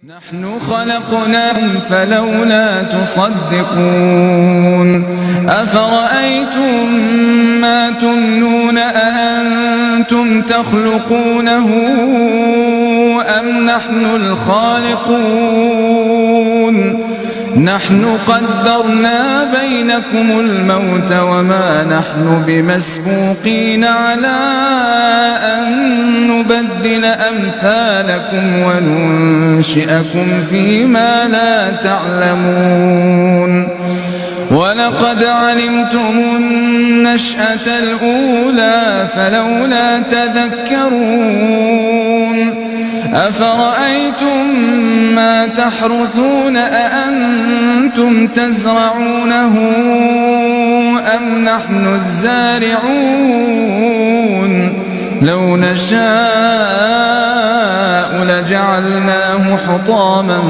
نحن خلقناكم فلولا تصدقون أفرأيتم ما تمنون أأنتم تخلقونه أم نحن الخالقون نحن قدرنا بينكم الموت وما نحن بمسبوقين على أن نبدل أمثالكم وننشئكم فيما لا تعلمون ولقد علمتم النشأة الأولى فلولا تذكرون أفرأيتم ما تحرثون أأنتم تزرعونه أم نحن الزارعون لو نشاء لجعلناه حطاما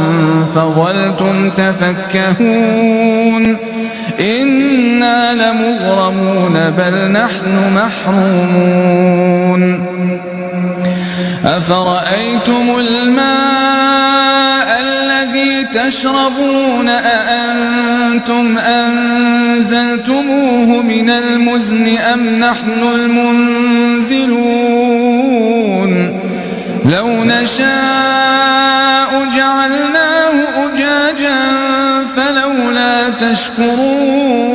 فظلتم تفكهون إنا لمغرمون بل نحن محرومون أفرأيتم الماء الذي تشربون أأنتم أنزلتموه من المزن أم نحن المنزلون لو نشاء جعلناه أجاجا فلولا تشكرون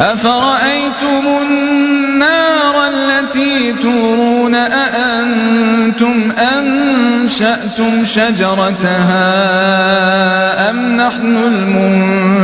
أفرأيتم النار التي تورون أأنتم أنشأتم شجرتها أم نحن المنشئون